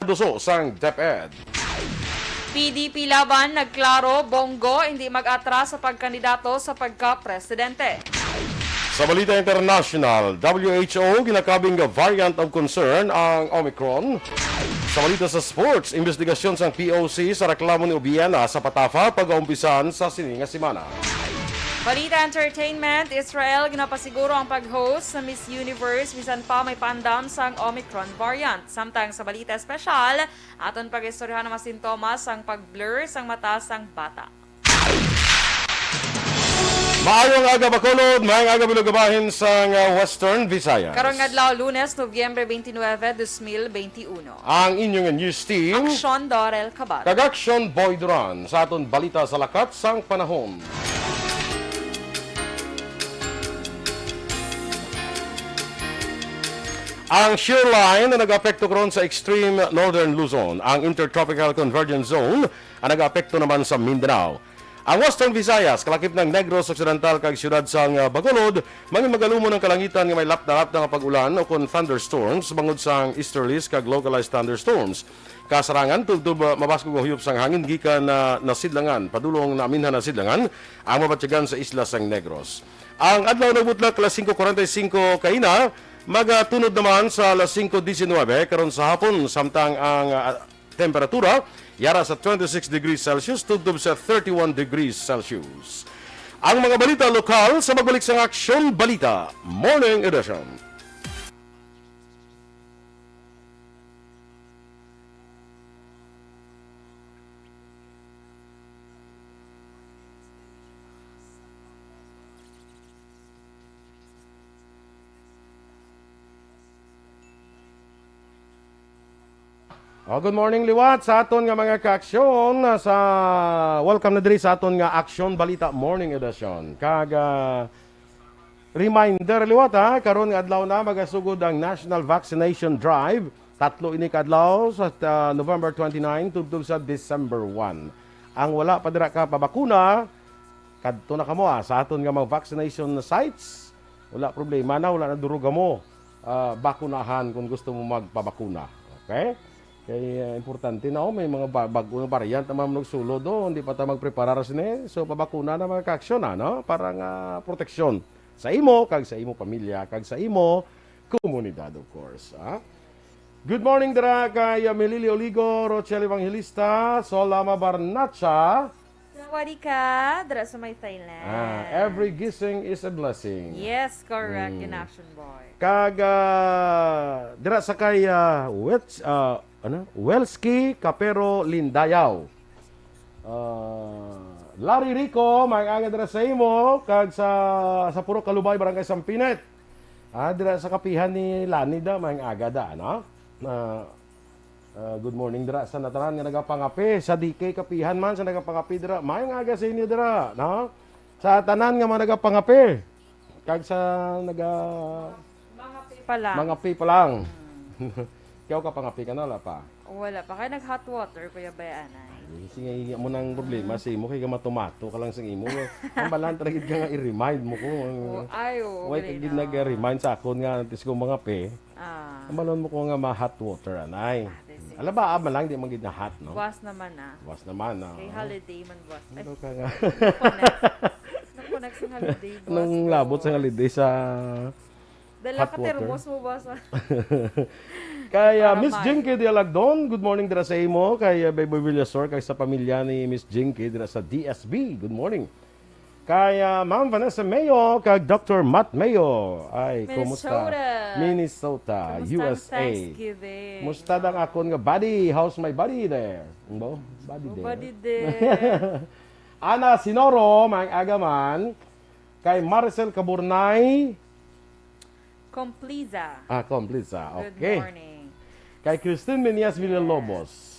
Duso sang DepEd. PDP laban nagklaro, Bongo hindi mag-atras sa pagkandidato sa pagka-presidente. Sa Balita International, WHO ginakabing variant of concern ang Omicron. Sa Balita sa Sports, investigasyon sang POC sa reklamo ni Obiena sa Patafa pag-aumpisan sa sininga simana. Balita Entertainment, Israel ginapasiguro ang pag-host sa Miss Universe bisan pa may pandam sang Omicron variant. Samtang sa Balita Special, aton pag-istoryahan ng mga sintomas sang pag-blur sang mata sang bata. Maayong aga Bacolod, maayong aga bilugabahin sang Western Visayas. Karong adlaw Lunes, Nobyembre 29, 2021. Ang inyong news team, Aksyon, Dorel, Cabatu. Aksyon Boy Duran sa aton balita sa lakat sang panahon. Ang shear line na nag-apekto karon sa extreme northern Luzon, ang intertropical convergence zone ang nag-apekto naman sa Mindanao. Ang Western Visayas, kalakip ng Negros Occidental kag siyudad sang Bacolod, mangin magalumo ng kalangitan nga may lap na pag-ulan o kon thunderstorms bangod sang easterlies kag localized thunderstorms. Kasarangan tugtub mabaskog ang huyop sang hangin gikan na nasidlangan, padulong na aminhan na sidlangan ang mabatyagan sa isla sang Negros. Ang adlaw nagbutlak alas 5:45 kaina, magatunod naman sa alas 5:19 karon sa hapon samtang ang temperatura yara sa 26 degrees Celsius tugtub sa 31 degrees Celsius. Ang mga balita lokal sa magbalik sa Aksyon Balita Morning Edition. Good morning liwat sa aton nga mga ka-aksyon sa welcome na diri sa aton nga Aksyon Balita Morning Edition. Reminder liwat karon nga adlaw na magasugod ang National Vaccination Drive. Tatlo ini kadlaw sa November 29 tungtong sa December 1. Ang wala pa dira ka pabakuna kadto na kamo sa aton nga mga vaccination sites. Wala problema na, wala na duruga mo. Bakunahan kung gusto mo magpabakuna. Okay? Kaya importante na may mga bagong variant na mga nagsulo doon, hindi pa tayo magpreparar sini. So pabakuna na mga ka-aksyon no? Para nga proteksyon sa imo, kag sa imo pamilya, kag sa imo komunidad of course. Good morning dira kay Melili Oligo, Rochelle Evangelista, Solama Barnacha. Sawadi ka, dira sa may Thailand. Every gising is a blessing. Yes, correct, in Action Boy. Kag dira sa kay Welski Capero Lindayaw. Larry Rico, mag-aga dira sa imo kag sa Puro Kalubay Barangay Sampinet. Dira sa kapihan ni Lani da mag-aga da no? Good morning dira sa natanan nga nagapangapi sa DK kapihan man sa nagapangapi dira. Mayong aga sa inyo dira no? Sa tanan nga mga nagapangapi kag sa mga pi pa lang. Ikaw ka pangapi ka na, wala pa? Wala pa. Kaya nag-hot water, Kuya Bayanay. Sige mo ng problema sa imo, kaya matumato ka lang sa imo. Ang balan talaga ka nga i-remind mo ko. Why ka nag-remind sa akon nga, tis ko mga pe. Ang balon mo ko nga ma-hot water, anay. Alam ba, lang, di magiging na hot, no? Was naman Was naman, no? Kay holiday man was. Ano ka nga? Nakunak sa holiday, boss. Nang labot sa holiday sa Dala hot ka water. termos mo, boss. Kaya Miss Jinky di Alagdon, good morning dira sa imo. Kay Baby Villasor, kay sa pamilya ni Miss Jinky dira sa DSB, good morning. Kaya Ma'am Vanessa Mayo, kay Dr. Matt Mayo. Ay, kumusta? Minnesota, USA. Thanksgiving. Musta dang akon nga buddy? How's my buddy there? Bo? Buddy there. Buddy there. Ana Sinoro, mga agaman. Kay Maricel Caburnay. Compliza. Compliza. Okay. Good morning. Kay Christine Menias Villalobos.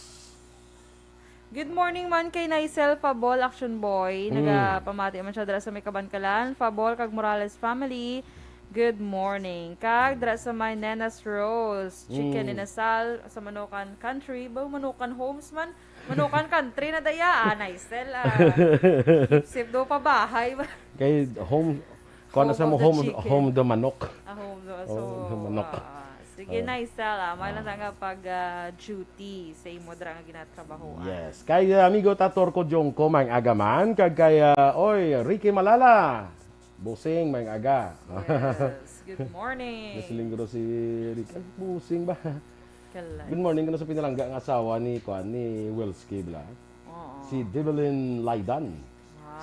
Good morning man kay Naisel Fabol, Action Boy. Nagapamati man siya dira sa may Kabankalan. Fabol, kag Morales family. Good morning. Kag dira sa may Nenas Rose. Chicken inasal sa Manukan Country. Ba, Manukan Homes man. Manukan Country na daya. Naisel. Sip do pa bahay. Kay home, kung ano sa mo home the manok. Home do. So, manok. Sige na isa may lang nga pag duty sa imo dra nga ginatrabahoan. Yes. Kay amigo Tator ko jong ko mang agaman kag kay oy Ricky Malala. Busing mang aga. Yes. Good morning. Nasiling ko si Ricky. Ay, busing ba? Kalay. Good morning kana sa pinalangga nga asawa ni Wilski bla. Oo. Si Devlin Laidan.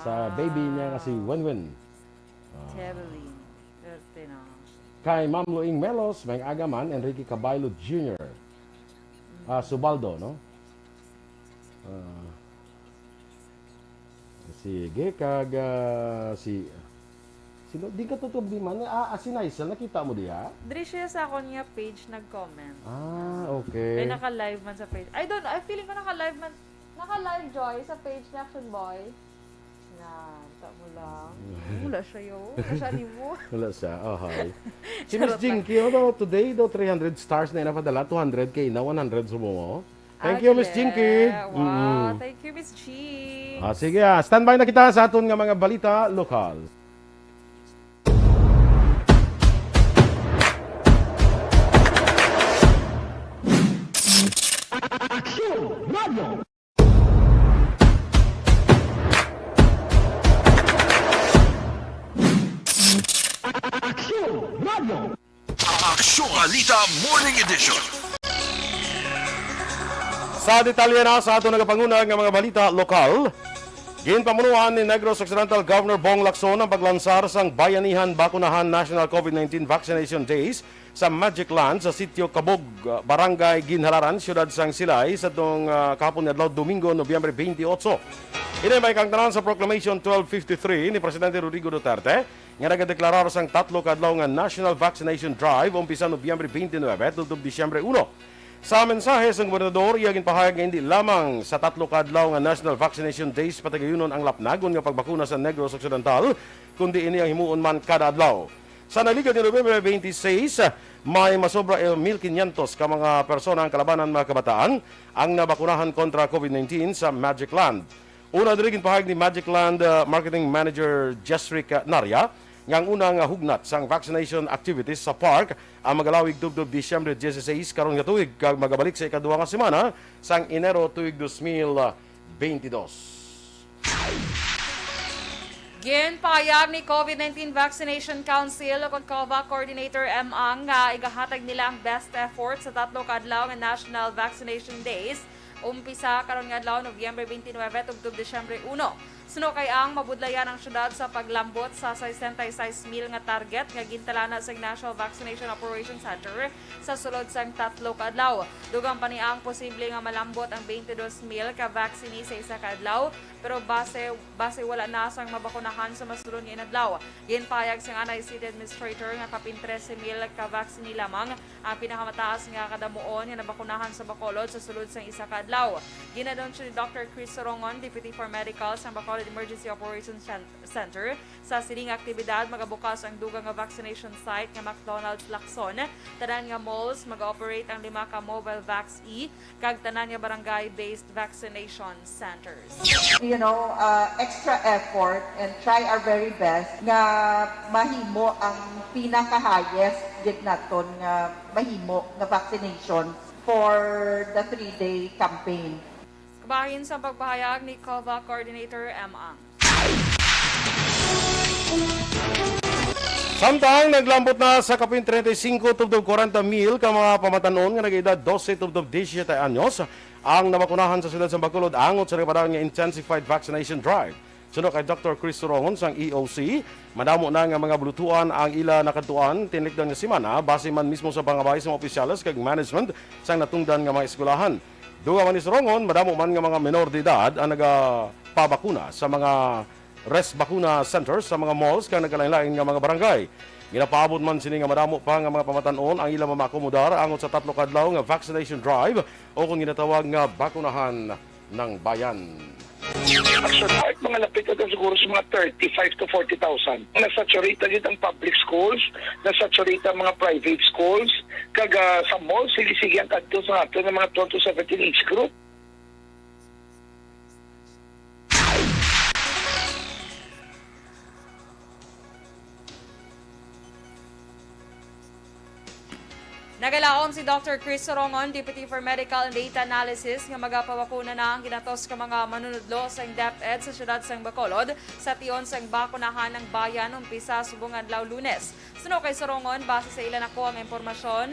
Sa baby niya nga si Wenwen. Tevelin. Gerte na. Kay Ma'am Luing Melos, may agaman, Enrique Caballo Jr. Subaldo, no? Sige, kag sino di ka tutob di man si Naisel nakita mo diha? Diri siya sa akon nga page nag-comment. Okay. Ay naka-live man sa page. I don't know, I feeling ko naka-live man. Naka-live Joy sa page ni Aksyon Boy. Na, mo lang. Wala siya yo. Wala siya ni mo. Wala siya. Oh, hi. Si Miss Jinky, today 300 stars na inapadala, 200k na 100 sumo. Thank you, Miss Jinky. Wow, thank you, Miss G. Sige, standby na kita sa aton nga mga balita lokal. Aksyon! Radio! Aksyon Balita Morning Edition. Sa detalye na sa ato nagapanguna nga mga balita lokal, ginpamunuan ni Negros Occidental Governor Bong Lacson ang paglansar sang Bayanihan Bakunahan National COVID-19 Vaccination Days sa Magic Land sa sitio Kabog, Barangay Ginhalaran, Siyudad sang Silay sa itong kahapon ni adlaw Domingo, Nobyembre 28. Ini may kang tanan sa Proclamation 1253 ni Presidente Rodrigo Duterte nga nagadeklarar sang tatlo kadlaw nga National Vaccination Drive umpisa Nobyembre 29 tulob Disyembre 1. Sa mensahe sang gobernador, iya ginpahayag nga hindi lamang sa tatlo kadlaw nga National Vaccination Days patagayunon ang lapnagon nga pagbakuna sa Negros Occidental, kundi ini ang himuon man kada adlaw. Sa naligad ni Nobyembre 26, may masobra 1,500 ka mga persona ang kalabanan mga kabataan ang nabakunahan kontra COVID-19 sa Magic Land. Una diri ginpahayag ni Magic Land Marketing Manager Jesric Narya nga ang unang hugnat sang vaccination activities sa park ang magalawig tubdob Disyembre 16 karon nga tuig kag magabalik sa ikaduha nga semana sang Enero tuig 2022. Ginpahayag ni COVID-19 Vaccination Council o COVA Coordinator M.Ang nga igahatag nila ang best effort sa tatlo kadlaw nga National Vaccination Days umpisa karon nga adlaw Nobyembre 29 ug Disyembre 1. Suno kay ang mabudlayan ang syudad sa paglambot sa 66,000 nga target nga gintalana sa National Vaccination Operations Center sa sulod sang tatlo ka adlaw. Dugang pa ni ang posible nga malambot ang 22,000 ka vaccine sa isa ka adlaw pero base wala na sang mabakunahan sa masulod nga adlaw. Ginpayag sang Anay City Administrator nga kapin 13,000 ka vaccine lamang ang pinakamataas nga kadamuon nga nabakunahan sa Bacolod sa sulod sang isa ka adlaw. Ginadon siya ni Dr. Chris Sorongon, Deputy for Medical sa Bacolod Emergency Operations Center. Sa siling aktibidad, magabukas ang dugang nga vaccination site nga McDonald's Lacson. Tanan nga malls, mag-operate ang 5 ka mobile Vax-E kag tanan nga barangay-based vaccination centers. Extra effort and try our very best nga mahimo ang pinaka-highest gid naton nga mahimo nga vaccination for the 3-day campaign. Kabahin sa pagpahayag ni COVA Coordinator M.Ang. Samtang naglambot na sa kapin 35 tubdob 40,000 ka mga pamatanon nga nag-edad 12 tubdob 17 anyos ang nabakunahan sa siyudad sa Bacolod angot sa nagpadaan nga intensified vaccination drive. Suno kay Dr. Chris Sorongon sang EOC, madamo na nga mga bulutuan ang ila nakatuan tinlikdan nga semana base man mismo sa pangabay sa mga opisyales kag management sang natungdan nga mga eskwelahan. Duga man ni Sorongon, madamo man nga mga menor de edad ang nagapabakuna sa mga rest bakuna centers sa mga malls kang nagkalain-lain nga mga barangay. Ginapaabot man sini nga madamo pa nga mga pamatanon ang ilang mamakomodar angot sa tatlo kadlaw nga vaccination drive o kung ginatawag nga bakunahan ng bayan. Aksyon Park, mga lapit na siguro sa mga 35 to 40,000. Nasaturate na dito ang public schools, nasaturate ang mga private schools, kag sa malls, silisigi ang kadto sa ato ng mga 12 to 17 age group. Nagalaom si Dr. Chris Sorongon, Deputy for Medical and Data Analysis, nga magapawakuna na ang ginatos ka mga manunudlo sa DepEd sa siyudad sang Bacolod sa tion sang bakunahan ng bayan umpisa subong adlaw Lunes. Suno kay Sorongon, base sa ilan ako ang impormasyon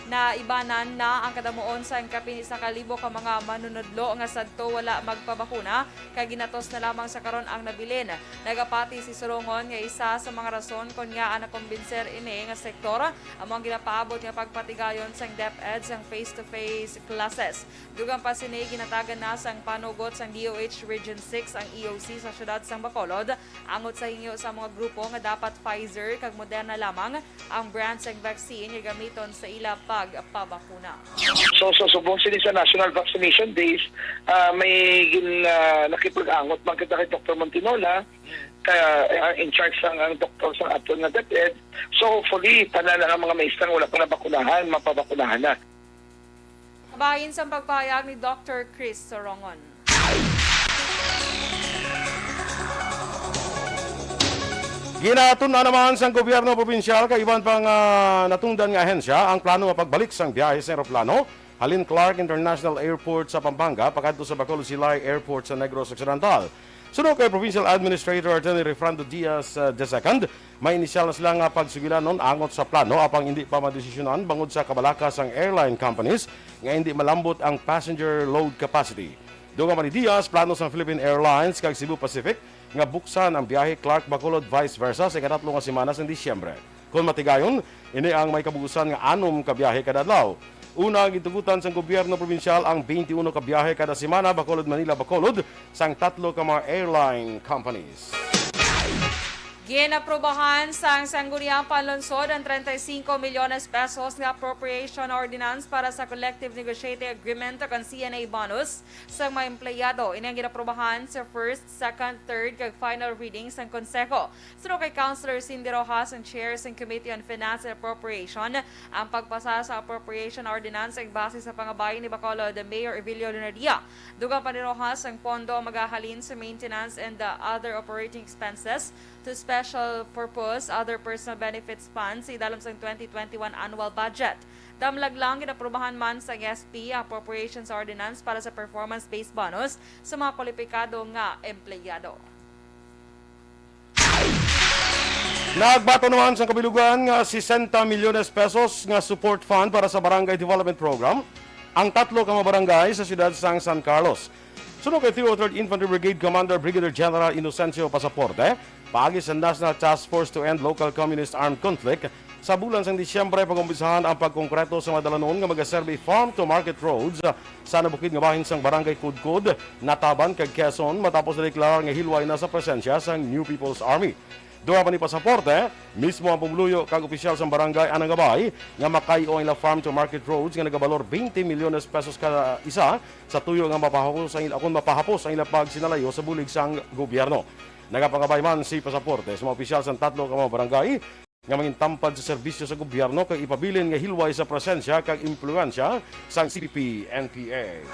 na ibanan na ang kadamuon sa kapin sa kalibo ka mga manunudlo nga sadto wala magpabakuna kay ginatos na lamang sa karon ang nabilin. Nagapati si Sorongon nga isa sa mga rason kon nga ang nakumbinser ini nga sektor among ginapaabot nga pagpatigayon sang DepEd sang face-to-face classes. Dugang pa sini ginatagan na sang panugot sang DOH Region 6 ang EOC sa siyudad sang Bacolod angot sa hingyo sa mga grupo nga dapat Pfizer kag Moderna lamang ang brand sang vaccine nga gamiton sa ila pagpabakuna. So subong sila sa National Vaccination Days, may nakipag-angot man kita kay Dr. Montinola, kaya in charge sang ang doktor sa ato nga DepEd. So hopefully, tanan na ang mga maestrang wala pa nabakunahan, mapabakunahan na. Kabahin sa pagpahayag ni Dr. Chris Sorongon. Ginatun na naman sa gobyerno probinsyal kay iban pang natungdan nga ahensya ang plano nga pagbalik sang biyahe sa aeroplano halin Clark International Airport sa Pampanga pakadto sa Bacolod Silay Airport sa Negros Occidental. Sunod kay Provincial Administrator Attorney Refrando Diaz II, may inisyal na sila nga pagsugilan nun angot sa plano apang hindi pa madesisyonan bangod sa kabalakas ang airline companies nga hindi malambot ang passenger load capacity. Dugang ni Diaz, plano sa Philippine Airlines kag Cebu Pacific nga buksan ang biyahe Clark-Bacolod vice versa sa ikatatlo nga semana sa Disyembre. Kung matigayon, ini ang may kabugusan nga 6 ka biyahe kada adlaw. Una, gitugutan sa gobyerno probinsyal ang 21 ka biyahe kada semana Bacolod-Manila-Bacolod sang 3 ka mga airline companies. Ginaprobahan sang Sangguniang Panlunsod ang 35 milyones pesos nga appropriation ordinance para sa collective negotiating agreement o CNA bonus sa mga empleyado. Ini ang ginaprobahan sa first, second, third kag final readings ng Konseho. Sunod kay Councilor Cindy Rojas ang chair ng Committee on Finance and Appropriation, ang pagpasa sa appropriation ordinance ay base sa pangabayan ni Bacolod Mayor Evilio Lunadia. Dugang pa ni Rojas ang pondo magahalin sa maintenance and the other operating expenses to special purpose other personal benefits funds idalam sa 2021 annual budget. Damlag lang ginaprubahan man sa SP Appropriations Ordinance para sa performance-based bonus sa mga kwalipikado nga empleyado. Nagbato naman sa kabilugan nga 60 milyones pesos nga support fund para sa Barangay Development Program ang 3 ka mga barangay sa siyudad sang San Carlos. Sunod kay 3rd Infantry Brigade Commander Brigadier General Inocencio Pasaporte, paagi sa National Task Force to End Local Communist Armed Conflict, sa bulan sang Disyembre pag-umpisahan ang pagkongkreto sa madalanon nga mag-survey farm-to-market roads sa nabukid nga bahin sang Barangay Kudkud, Nataban, kag Quezon matapos na deklarar nga hilway na sa presensya sang New People's Army. Duha pa ni Pasaporte, mismo ang pumuluyo kag opisyal sa barangay anang gabay nga makayo ang farm to market roads nga nagabalor 20 milyones pesos kada isa sa tuyo nga mapahapos ang ila pagsinalayo sa bulig sang gobyerno. Nagapangabay man si Pasaporte sa mga opisyal sa 3 ka mga barangay nga mangintampad sa serbisyo sa gobyerno kag ipabilin nga hilway sa presensya kag impluwensya sang CPP-NPA.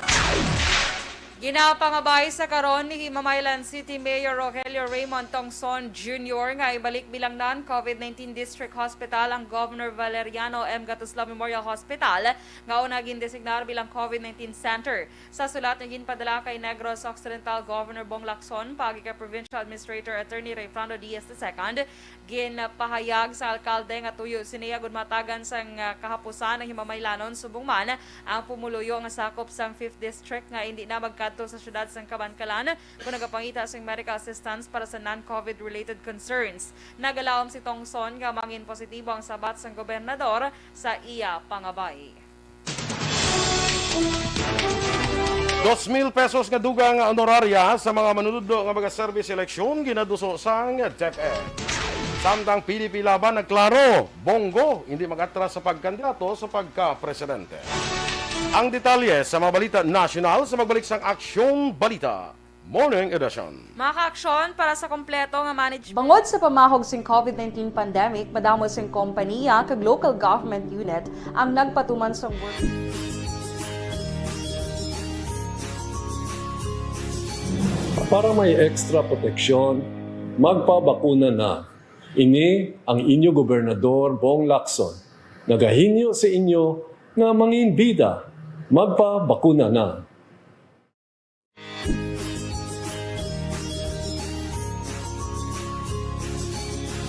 Ginapangabay sa karon ni Himamaylan City Mayor Rogelio Raymond Tongson Jr. nga ibalik bilang non-COVID-19 District Hospital ang Governor Valeriano M. Gatosla Memorial Hospital nga una gindesignar bilang COVID-19 Center. Sa sulat nga ginpadala kay Negros Occidental Governor Bong Lacson pagi kay Provincial Administrator Attorney Refrando Diaz II, ginpahayag sa alkalde nga tuyo siniya gud matagan sang kahapusan ng Himamaylanon subong man ang pumuluyo nga sakop sang 5th District nga hindi na magkadto sa syudad sang Kabankalan kung nagapangita sang medical assistance para sa non-COVID related concerns. Nagalawom si Tongson nga mangin positibo ang sabat sang gobernador sa iya pangabay. 2,000 pesos nga dugang honoraria sa mga manunudlo nga mag-service eleksyon ginaduso sang DepEd. Samtang PDP laban nagklaro, Bongo hindi mag-atras sa pagkandidato sa pagka-presidente. Ang detalye sa mga balita national sa magbalik sang Aksyon Balita Morning Edition. Mga ka-aksyon para sa kompleto nga management. Bangod sa pamahog sing COVID-19 pandemic, madamo sing kompanya kag local government unit ang nagpatuman sa work. Para may extra proteksyon, magpabakuna na. Ini ang inyo gobernador Bong Lacson nagahinyo sa inyo nga manginbida, magpabakuna na.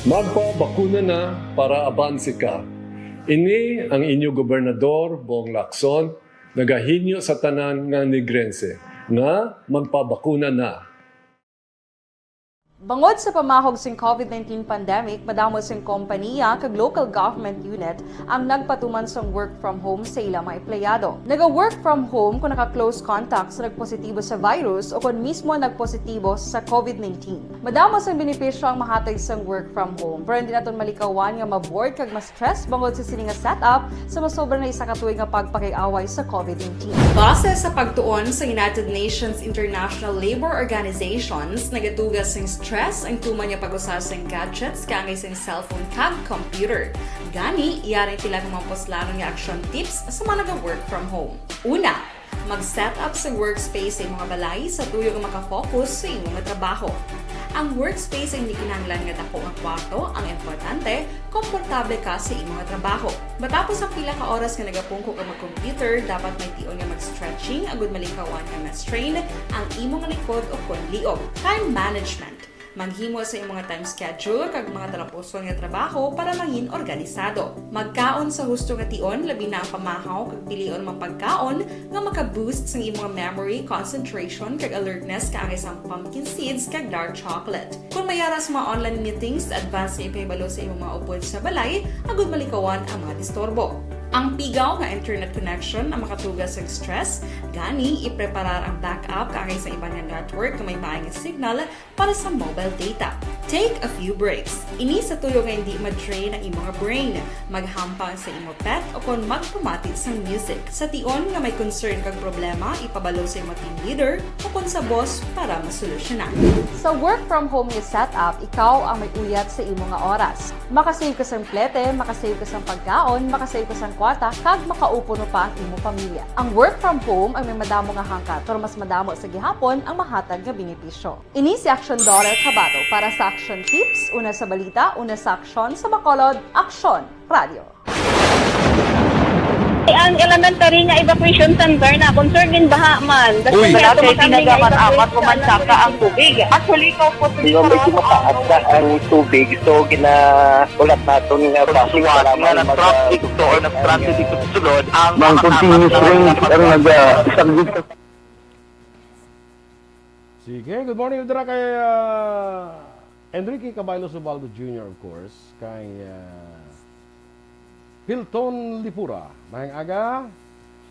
Magpabakuna na para abansi ka. Ini ang inyo gobernador, Bong Lacson, nagahinyo sa tanan nga Negrense, nga magpabakuna na. Bangod sa pamahog sing COVID-19 pandemic, madamo sing kompanya kag local government unit ang nagpatuman sang work from home sa ilang mga empleyado. Naga-work from home kung naka-close contacts na nagpositibo sa virus o kung mismo nagpositibo sa COVID-19. Madamo sang benepisyo ang mahatag sang work from home, pero hindi naton malikawan nga ma-bored kag ma-stress bangod sa sini nga setup sa masobra na isa ka tuig nga pagpakiaway sa COVID-19. Base sa pagtuon sa United Nations International Labour Organizations, nagatugas sing stress ang tuman niya pag-usar sa gadgets kangay sa cellphone kag computer. Gani, iyaring tila ng mga poslano nga action tips sa mga nag-work from home. Una, mag-set up sa workspace sa mga balay sa tuyo nga makafocus sa inyong trabaho. Ang workspace ay hindi kinahanglan nga dako ang kwarto, ang importante, komportable ka sa imong trabaho. Matapos ang pila ka oras nga nagapungko ka mag-computer, dapat may tion nga mag-stretching agud malikawan nga ma-strain ang imong likod o konliog. Time management. Maghimo sa imong time schedule kag mga talapuson nga trabaho para maging organisado. Magkaon sa husto nga tion, labi na ang pamahaw kag pilion mang pagkaon nga maka-boost sa imong memory, concentration kag alertness kaangay sang pumpkin seeds kag dark chocolate. Kung mayaras mga online meetings, advance nga ipahibalo sa imong mga upod sa balay, agud malikawan ang mga disturbo. Ang pigaw nga internet connection ang makatugas sa stress, gani ipreparar ang backup kaangay sa ibang nga network na may maayong signal para sa mobile data. Take a few breaks. Ini sa tuyo nga hindi ma-drain ang imong brain, maghampang sa imong pet o kung magpumatid sa music. Sa tion nga may concern kag problema, ipabalo sa imong team leader o kung sa boss para masolusyonan. Sa work from home nga setup, ikaw ang may uyat sa imong nga oras. Makasave ka sa plete, makasave ka sa pagkaon, makasave ka sa kwarta, kag makaupo no pa ang imong pamilya. Ang work from home ay may madamo nga hangkat, pero mas madamo sa gihapon ang mahatag nga benepisyo. Ini si Aksyon Dorel Cabatu para sa Action Tips, una sa balita, una sa aksyon, sa Bacolod, Aksyon Radio. Ang elementary nga evacuation center na concern din baha man. Uy, Kasi tinagamat-amat kumansaka ang tubig. Actually, ikaw po Di ba may kumataas na ang tubig, so ginaulat natin nga Pasuwat nga ng traffic to or ng-traffic dito sa sulod ang Mang continuous rain ang nag-sabit. Sige, good morning dira kay Enrique Caballo Subaldo Jr. of course, kay Hilton Lipura, mahing aga,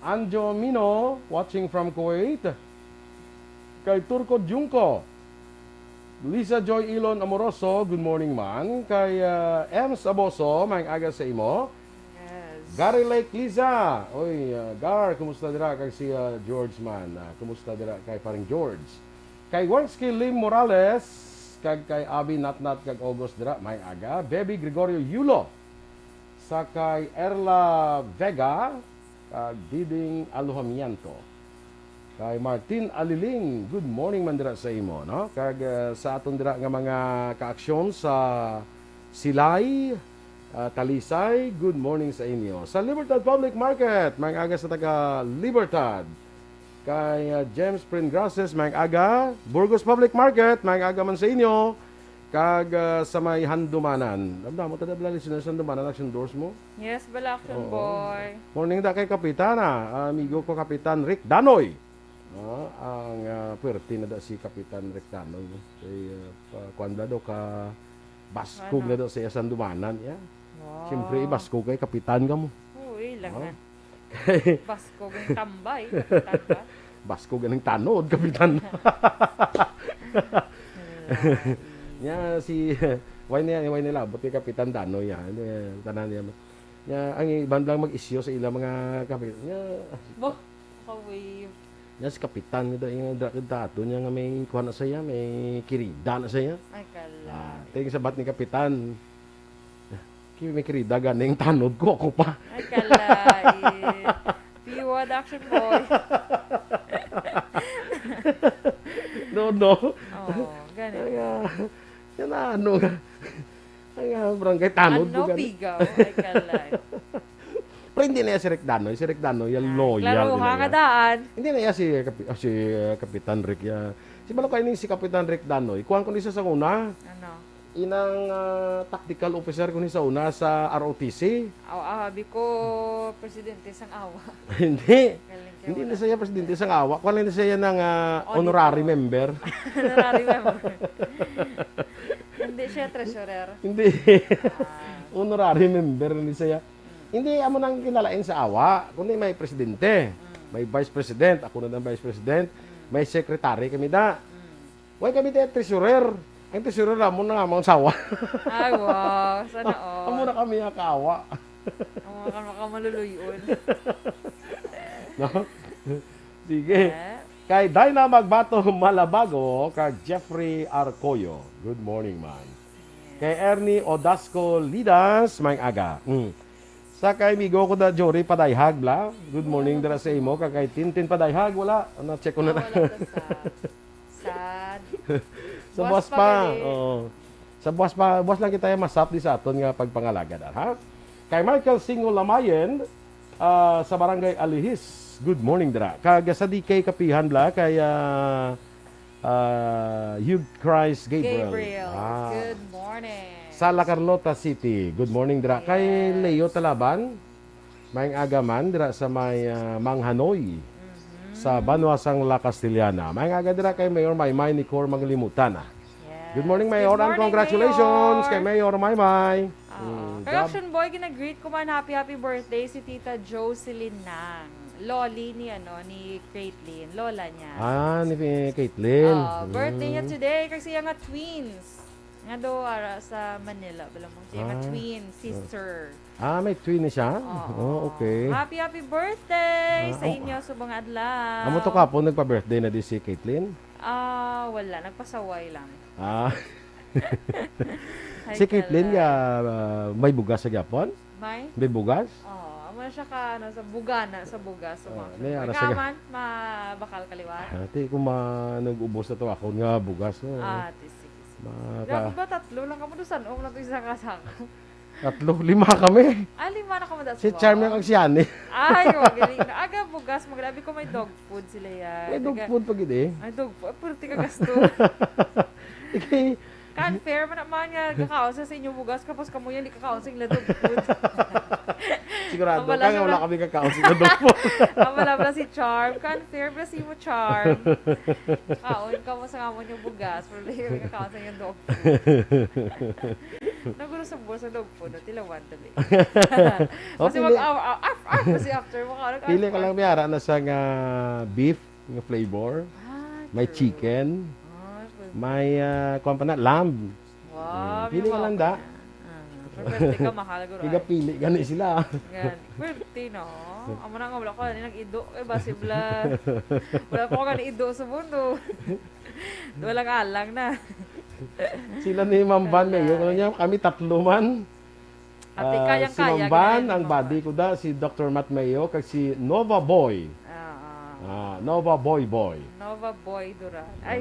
Anjo Mino, watching from Kuwait, kay Turco Junco, Lisa Joy Ilon Amoroso, good morning man, kay Ems Aboso, mahing aga sa imo, Yes. Gary Lake Liza, oy, Gar, kumusta dira kay si George man, kumusta dira kay paring George, kay Worksky Lim Morales, kay Abi Natnat kag August dira, mahing aga, Baby Gregorio Yulo, sa kay Erla Vega, kag Diding Aluhamiento. Kay Martin Aliling, good morning man dira sa imo, no? Kag sa aton dira nga mga kaaksyon sa Silay, Talisay, good morning sa inyo. Sa Libertad Public Market, mga aga sa taga Libertad. Kay James Pringrases, mga aga, Burgos Public Market, mga aga man sa inyo. Kag sa may Handumanan. Damdam mo tada blali sa Handumanan action doors mo. Yes, bala action Oo. boy. Morning da kay Kapitana, amigo ko Kapitan Rick Danoy. Ang puwerte na da si Kapitan Rick Danoy. Kay kuanda do ka baskog na do sa Handumanan. Yeah. Wow. Siyempre baskog kay Kapitan ka mo. Uy, lang Oh. na. Basko ng tambay. Kapitan ba? Baskog ng tanod, Kapitan. Nya si why nila abot kay Kapitan Danoy yan. Tanan niya. Nya ang ibang lang mag-isyo sa ilang mga kapitan. Nya Bo, wave. nya si Kapitan nito yung dato niya nga may kuha na saya, may kirida na saya. Ay, kala. Tingin sa bat ni Kapitan. Kimi may kirida ganing tanod ko ako pa. Ay, kala. Piwad action boy. No. Oh, ganun. Yan na ano nga. Ay, barangay tanod Ano, ko ganun. pigaw? Ay, kala. hindi na yan si Rick Danoy. Si Rick Danoy, yan loyal. Klaro, din na yan. hangadaan. Hindi na yan si Kapitan Rick. Si Balo kayo si Kapitan Rick Danoy. Kuhan ko niya sa una. Ano? Inang tactical officer ko niya sa una sa ROTC. Aw, ko presidente sang awa. Hindi. Galing kayo, Hindi wala. na siya presidente sa awa. Kuha lang na siya ng honorary member. Honorary member. Hindi siya treasurer. Hindi. Honorary member ni siya. Hindi amo nang kinalain sa awa, kundi may presidente, may vice president, ako na ng vice president, may secretary kami da. Why kami tayo treasurer? Ang treasurer amo na nga mga sawa. Ay, wow. Sana all. Amo na kami ang kaawa. Ang mga kamaluluyon. No? Sige. Kay Dina Magbato Malabago, kay Jeffrey Arcoyo. Good morning, man. Kay Ernie Odasco Lidas, may aga. Sa kay Migo ko da Jory Padayhag, bla. Good morning dara sa imo. Kay Tintin Padayhag, wala. Ano, check ko na na. Sad. Sa boss pa. Oo. Sa boss pa, boss lang kita masap di sa aton nga pagpangalaga da, ha? Kay Michael Singo Lamayen, sa Barangay Alihis. Good morning dara. Kag sa DK Kapihan bla kay Hugh Christ Gabriel. Good morning. Sa La Carlota City. Good morning dira. Kay Leo Talaban, may agaman dira sa may Manghanoy. Sa Banwasang La Castellana. May aga dira kay Mayor Maymay ni Cor Maglimutan. Yes. Good morning, Mayor, and congratulations kay Mayor Maymay. Kay Aksyon Boy, ginag-greet ko man happy birthday si Tita Jocelyn Nang. Loli ni Caitlin, lola niya. Ni Caitlin. Birthday niya today kasi yung nga twins. Nga do sa Manila, balamang siya nga twin sister. May twin na siya? Okay. Happy birthday sa inyo subong adlaw. Amo to kapon nagpa-birthday na di si Caitlin? Wala, nagpasaway lang. Si Caitlin may bugas sa Japon? May bugas? Amo siya ka sa bugana sa bugas. May ara sa Kaman mabakal kaliwat. Ati kung nag-ubos na to ako nga bugas. Sige. Grabe ba, 3 lang kamo doon saan? Na ito isa kasaka. 3, 5 kami. 5 na kamo doon. Si Charmy ang siyani. Ay, magaling na. Aga bugas, maglabi ko may dog food sila yan. May dog food pag iti. Ay, dog food. Purti ka gasto. Okay. Kan-fair man naman nga kakaon sa inyong bugas kapos kamo yan, di kakaon sa ila dog food. Sigurado ka nga wala kami kakaon sa dog food. Wala si Charm. Kan-fair ba si mo Charm? Kaon ka mo sa kamon yung bugas, pero hindi kakaon sa inyong dog food. Nagulo sa buwas sa dog food, tilawan tali. Kasi kasi after mo ka. Pili ka lang biyara na sa beef nga flavor. May chicken. May kuwan pa na, lamb. Wow. Pili ka lang da. Pwerte ka, mahalaga rin. Pili gani sila. Pwerte, no? Amo na nga, wala ko nag-ido. Basibla. Wala pa ko ido sa mundo. Walang alang na. Sila ni Ma'am Van Mayo. Kami 3 man. Ate, kayang-kaya. Si Ma'am Van, ang buddy ko da, si Dr. Matt Mayo, kag si Nova Boy. Nova Boy. Nova Boy Duran. Ay.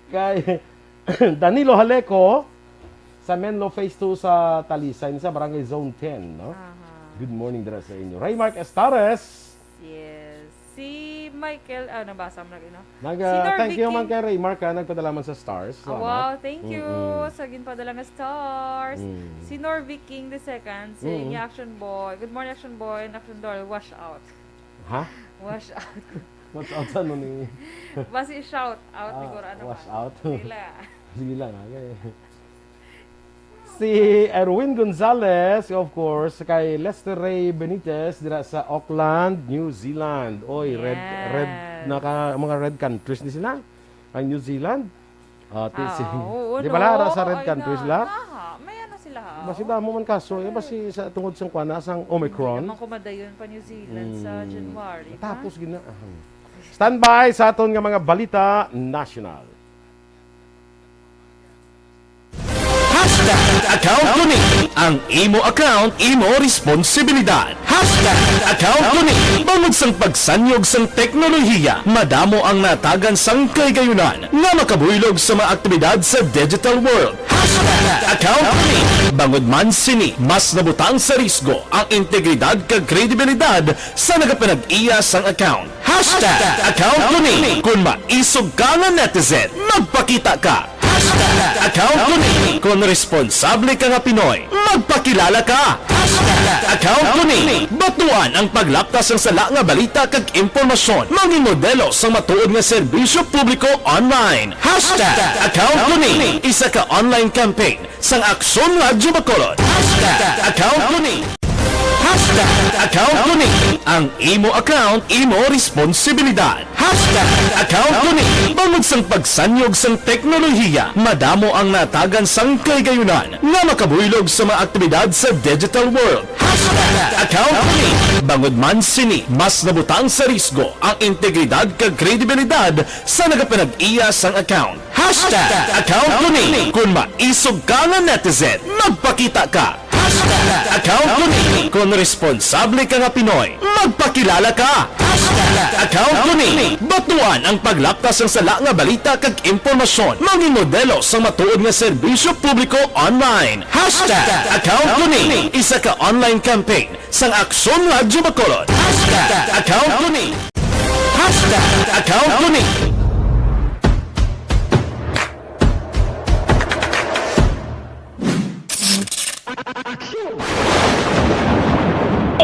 Kay Danilo Haleco sa Menlo Phase 2 sa Talisay sa Barangay Zone 10, no? Good morning dira sa inyo. Raymark Estares. Yes. Si Michael, nabasa mo na thank you man kay Raymark, nagpadala man sa stars. Wow, thank you sa ginpadala nga stars. Si Norvik King II, si Aksyon Boy. Good morning, Aksyon Boy, and Aksyon Dorel, wash out. Ha? Wash out. Watch out sa ano ni... Basi shout out, siguro wash out. Sige lang, okay. Si Erwin Gonzalez, of course, kay Lester Ray Benitez dira sa Auckland, New Zealand. Oy, yes. red mga red countries ni sila. Ang New Zealand. Di ba lara sa red countries la? May ano sila ha. Basi damo man kaso, basi sa tungod sa kuan sang Omicron. Hindi naman kumadayon pa New Zealand sa January. Tapos gina. Standby sa aton nga mga balita national. Account Tuning. ang imo account, imo responsibilidad. #account ko ni. Bangod sang pagsanyog sang teknolohiya, madamo ang natagan sang kaygayunan nga makabuylog sa mga aktibidad sa digital world. #account ko ni. Bangod man sini, mas nabutang sa risgo ang integridad kag kredibilidad sa nagapanag-iya sang account. #account ko ni. Kung maisog ka nga netizen, magpakita ka. #account ko ni. Kung responsable ka nga Pinoy, magpakilala ka. #account ko ni. Batuan ang paglaptas ng sala nga balita kag impormasyon. Manging modelo sa matuod nga serbisyo publiko online. #account ko ni. Isa ka online campaign sang Aksyon Radyo Bacolod. #account ko ni. #account ko ni. Ang imo account, imo responsibilidad. #account ko ni. Bangod sang pagsanyog sang teknolohiya, madamo ang natagan sang kaygayunan nga makabuylog sa mga aktibidad sa digital world. #account ko ni. Bangod man sini, mas nabutang sa risgo ang integridad kag kredibilidad sa nagapanag-iya sang account. #account ko ni. Kung maisog ka nga netizen, magpakita ka. #account ko ni. Kung responsable ka nga Pinoy, magpakilala ka. #account ko ni. Batuan ang paglaptas ng sala nga balita kag impormasyon. Manging modelo sa matuod nga serbisyo publiko online. #account ko ni. Isa ka online campaign sang Aksyon Radyo Bacolod. #account ko ni. #account ko ni.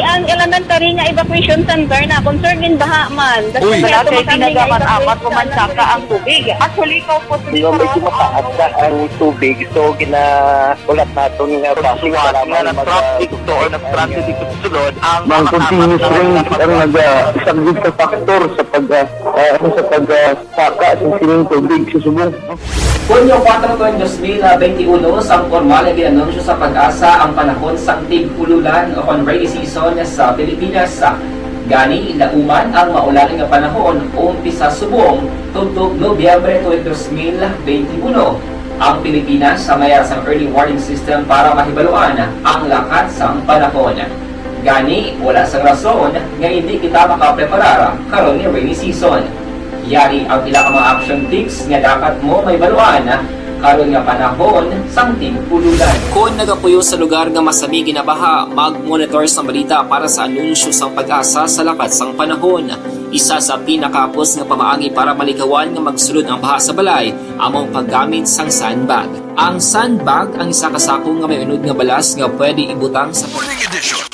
Ang elementary nga evacuation center na concern din baha man. Uy, kaya dati tumakami nga tinagaman amat evacuation kumansaka ang tubig. Actually, ikaw po Di ba medyo mataas na ang tubig, so ulat natin nga Siwat nga ng traffic to or ng transit dito sa sulod ang Mang continuous rain ang isang sa factor sa pagsaka sa sining tubig sa subong. Hunyo 4, 2021, sang formal na ginanunsyo sa pag-asa ang panahon sang tig-ululan o rainy season sa Pilipinas. Gani, ilauman ang maulaling nga panahon umpisa subong tugtog Nobyembre 2021. Ang Pilipinas sa mayroon sang early warning system para mahibaluan ang lakas sang panahon. Gani, wala sang rason nga hindi kita makapreparar karon ni rainy season. Yari ang pila ka mga action tips nga dapat mo may baluan karon nga panahon sang tig-ululan. Kung nagapuyo sa lugar nga masami ginabaha, mag-monitor sa balita para sa anunsyo sang pag-asa sa lakas sang panahon. Isa sa pinakapos nga pamaagi para malikawan nga magsulod ang baha sa balay, among paggamit sang sandbag. Ang sandbag ang isa ka sako nga may unod nga balas nga pwede ibutang sa Morning edition.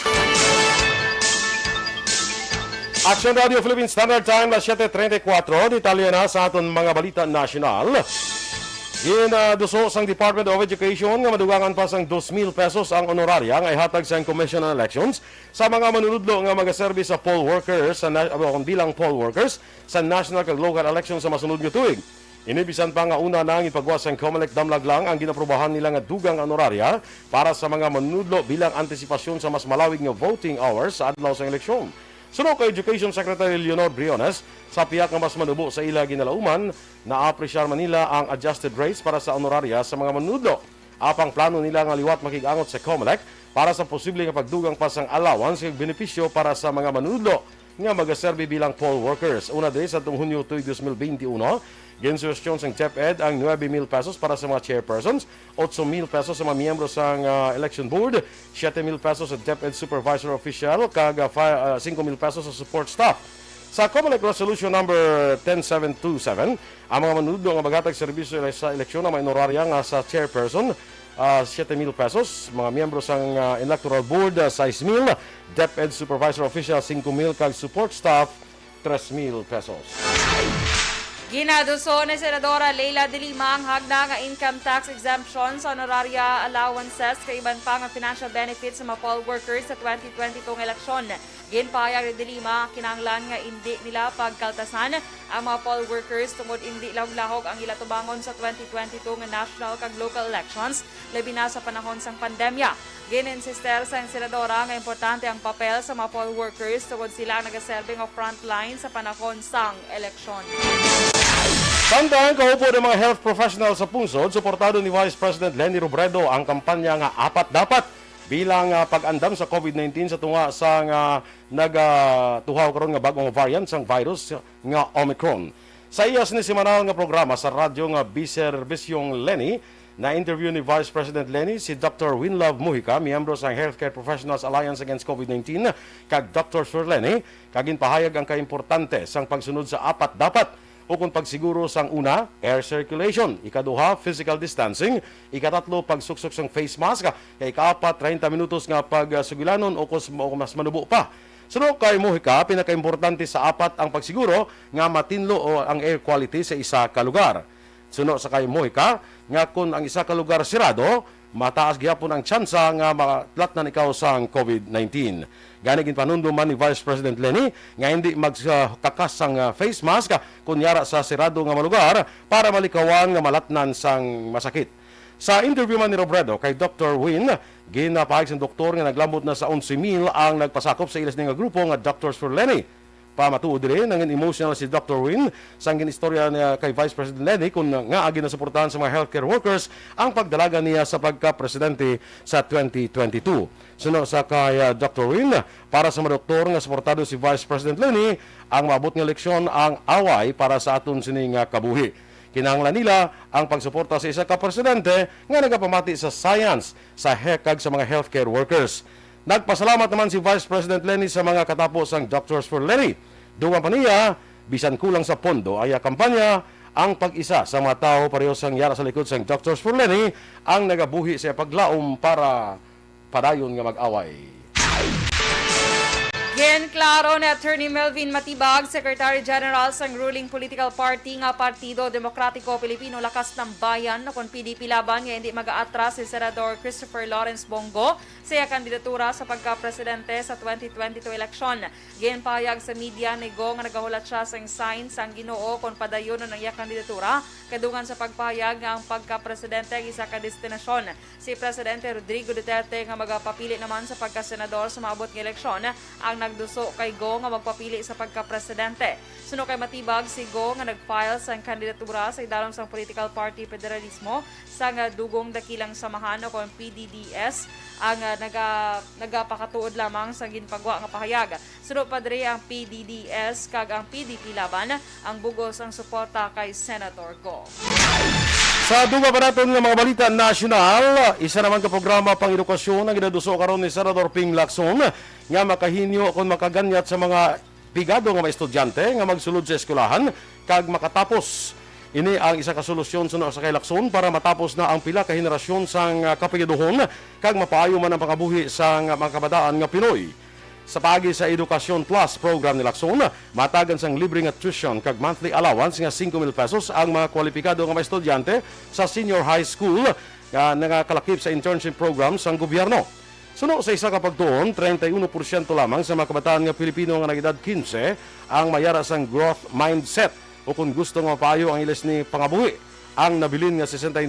Aksyon Radio Philippine Standard Time na 7:34. Detalye na sa aton mga balita nasyonal. Duso sang Department of Education nga madugangan pa sang 2,000 pesos ang honoraria nga ihatag sa Commission on Elections sa mga manunudlo nga magaserbi sa poll workers bilang poll workers sa national kag local elections sa masunod nga tuig. Inibisan pa nga una nang ipagwas ang COMELEC damlag lang ang ginaprubahan nila nga dugang honoraria para sa mga manunudlo bilang antisipasyon sa mas malawig nga voting hours sa adlaw sa eleksyon. Sunod kay Education Secretary Leonor Briones, sa piyak nga mas manubo sa ila ginalauman, na-apresyar man nila ang adjusted rates para sa honoraria sa mga manunudlo. Apang plano nila nga liwat makigangot sa COMELEC para sa posible nga pagdugang pa sang allowance kag benepisyo para sa mga manunudlo nga magaserbi bilang poll workers. Una din sa Hunyo 2021, ginsuwestyon sang DepEd ang 9,000 pesos para sa mga chairpersons, 8,000 pesos sa mga miyembro sang election board, 7,000 pesos sa DepEd supervisor official, kag 5,000 pesos sa support staff. Sa COMELEC Resolution number 10727, ang mga manunudlo nga magatag serbisyo sa eleksyon na may honoraria nga sa chairperson, 7,000 pesos, mga miyembro sang electoral board, 6,000, DepEd supervisor official, 5,000, kag support staff, 3,000 pesos. Ginaduso ni Senadora Leila de Lima ang hagda nga income tax exemption sa honoraria allowances kay iban pa nga financial benefits sa mga poll workers sa 2022 eleksyon. Ginpahayag ni de Lima kinahanglan nga hindi nila pagkaltasan ang mga poll workers tungod hindi lahog ang ila tubangon sa 2022 nga national kag local elections labi na sa panahon sang pandemya. Gininsister sa senadora nga importante ang papel sa mga poll workers tungod sila nagaserve nga frontline sa panahon sang eleksyon. Tandaan kaupo ng mga health professionals sa pungsod, suportado ni Vice President Leni Robredo ang kampanya nga Apat Dapat bilang pag-andam sa COVID-19 sa tunga sa nagatuhaw karon nga bagong variant sang virus nga Omicron. Sa iyas ni semanal nga programa sa radyo nga Biserbisyong Lenny, na interview ni Vice President Lenny si Dr. Winlove Mujica, miyembro sa Healthcare Professionals Alliance Against COVID-19, kag Dr. Sir Lenny, kagin pahayag ang kaimportante sang pagsunod sa apat dapat ukon pagsiguro sang una, air circulation, ikaduha, physical distancing, ikatatlo, pagsuksok sang face mask, ikaapat, 30 minutos nga pagsugilanon o mas manubo pa. Sunod kay Mujica, pinakaimportante sa apat ang pagsiguro nga matinlo o ang air quality sa isa ka lugar. Sunod sa kay Mujica, nga kung ang isa ka lugar sirado, mataas gyapon ang tsansa nga matlatnan ikaw sang COVID-19. Gani ginpanunduman ni Vice President Lenny nga hindi magkakas sang face mask kunyara sa sirado nga lugar para malikawan nga malatnan sang masakit. Sa interview man ni Robredo kay Dr. Win, ginapahayag sang doktor nga naglambot na sa 11,000 ang nagpasakop sa ilas nga grupo nga Doctors for Lenny. Pamatuod rin, nangin emotional si Dr. Win sang ginistorya niya kay Vice President Lenny kung nga agi na suportahan sa mga healthcare workers ang pagdalaga niya sa pagka-presidente sa 2022. Sunod sa kay Dr. Win, para sa mga doktor nga suportado si Vice President Lenny, ang maabot nga leksyon ang away para sa aton sining kabuhi. Kinahanglan nila ang pagsuporta sa isa ka presidente nga nagapamati sa science sa hekag sa mga healthcare workers. Nagpasalamat naman si Vice President Lenny sa mga katapos ang Doctors for Lenny. Dungan pa niya, bisan kulang sa pondo ay kampanya ang pag-isa sa mga tao pareho sang yara sa likod sang Doctors for Lenny ang nagabuhi sa paglaom para padayon nga mag-away. Gen klaro ni Attorney Melvin Matibag, Secretary General sang ruling political party nga Partido Demokratiko Pilipino Lakas ng Bayan na kung PDP laban nga hindi mag-aatras si Senador Christopher Lawrence Bongo sa kandidatura sa pagka-presidente sa 2022 eleksyon. Gen pahayag sa media ni Go nga nagahulat siya sang sign sang Ginoo kung padayon ng iya kandidatura kadungan sa pagpahayag nga ang pagka-presidente ang isa ka destinasyon. Si Presidente Rodrigo Duterte nga magapapili naman sa pagka-senador sa maabot ng eleksyon ang nagduso kay Go nga magpapili sa pagka-presidente. Suno kay Matibag, si Go nga nag-file sa kandidatura sa idalom sang Political Party Federalismo sa nga dugong dakilang samahan o kung PDDS ang nagapakatuod lamang sa ginpagwa nga pahayag. Suno pa diri ang PDDS kag ang PDP laban ang bugos ang suporta kay Senator Go. Sa duga pa natin ng mga balita nasyonal, isa naman ka programa pang edukasyon ang ginaduso karon ni Senador Ping Lacson nga makahinyo kung makaganyat sa mga pigado nga mga estudyante nga magsulod sa eskwelahan kag makatapos. Ini ang isa ka solusyon sa kay Lacson para matapos na ang pila ka henerasyon sang kapigaduhon kag mapaayo man ang pakabuhi sang mga kabataan nga Pinoy. Sa pagi sa Edukasyon Plus program ni Lacson, matagan sang libre nga tuition kag monthly allowance nga 5,000 pesos ang mga kwalipikado nga mga estudyante sa senior high school nga nagakalakip sa internship program sang gobyerno. Suno sa isa ka pagtuon, 31% lamang sa mga kabataan nga Pilipino nga nag-edad 15 ang mayara sang growth mindset o kung gusto nga mapayo ang iles ni pangabuhi. Ang nabilin nga 69%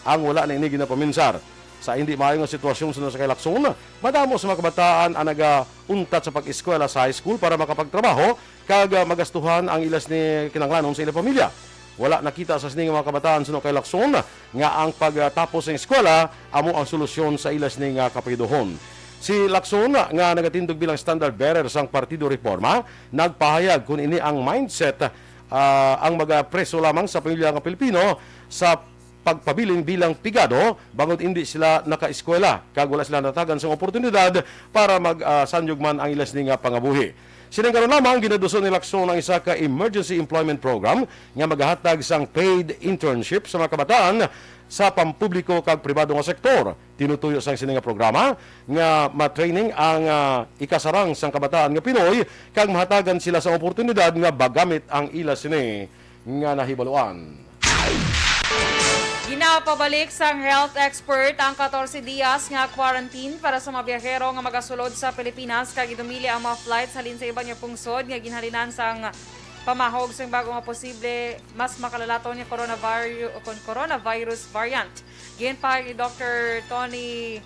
ang wala na inigi na paminsar. Sa hindi maayo nga sitwasyon sa kay Lacson, madamo sa mga kabataan ang nagauntat sa pag-eskwela sa high school para makapagtrabaho kag magastuhan ang ilas ni kinanglanon sa ilang pamilya. Wala nakita sa sining mga kabataan sa kay Lacson nga ang pagtapos ng eskwela amo ang solusyon sa ilas ni nga kapiduhon. Si Lacson nga nagatindog bilang standard bearer sang Partido Reforma, nagpahayag kung ini ang mindset ang magapreso lamang sa pamilya nga Pilipino sa pagpabiling bilang pigado bangod hindi sila nakaeskwela kag wala sila natagan sa oportunidad para magsanyog man ang ilas ni nga pangabuhi. Sining karon lamang ginaduso ni Lacson ang isa ka emergency employment program nga magahatag sang paid internship sa mga kabataan sa pampubliko kag pribado nga sektor. Tinutuyo sang sining nga programa nga ma-training ang ikasarang sang kabataan nga Pinoy kag mahatagan sila sa oportunidad nga bagamit ang ilas sini nga nahibaluan. Ginapabalik sang health expert ang 14 dias nga quarantine para sa mga biyahero nga magasulod sa Pilipinas kag idumili ang mga flights halin sa ibang nga pungsod nga ginhalinan sang pamahog sang bago nga posible mas makalalaton nga coronavirus variant. Giin pa ni Dr. Tony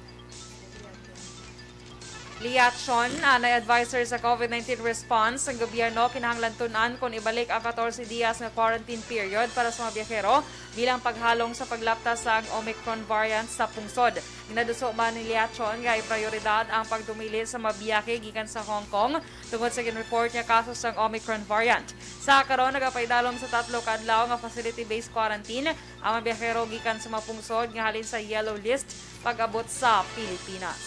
Aksyon, na advisor sa COVID-19 response ng gobyerno, kinahanglan tunan kung ibalik ang 14 días na quarantine period para sa mga biyahero bilang paghalong sa paglaptas sa Omicron variant sa pungsod. Ginaduso man ni Aksyon nga prioridad ang pagdumili sa mabiyake gikan sa Hong Kong tungod sa gin-report niya kasos ng Omicron variant. Sa karon nagapaydalom sa 3 ka adlaw nga facility-based quarantine ang mga biyahero gikan sa mga pungsod nga halin sa yellow list pag-abot sa Pilipinas.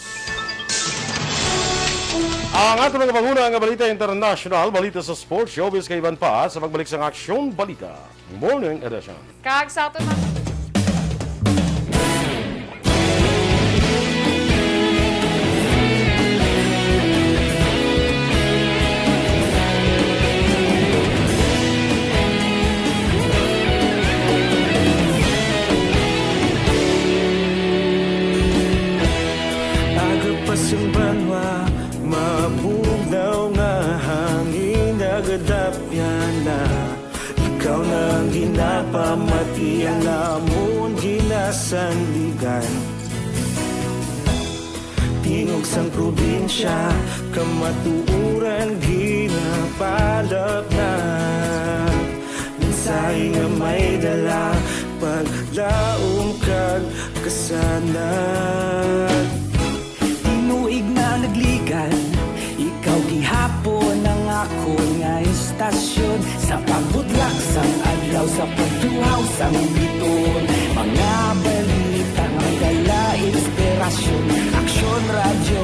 Ang ato mga panguna nga Balita International, Balita sa Sports, showbiz kay Ivan pa sa pagbalik sa Aksyon Balita. Morning edition. Kag sa ato na Agapasang banwa, mabugnaw nga hangin nagadapyan na. Ikaw na ang ginapamati ang amon ginasandigan. Tingog sang probinsya, kamatuuran ginapalap na. Minsay nga may dala, paglaom kag kasanat. Tinuig na nagligan, ikaw gihapon ang ako nga istasyon. Sa pagbudlak sang adlaw, sa pagduhaw sang biton. Mga balita nga dala inspirasyon. Aksyon radyo,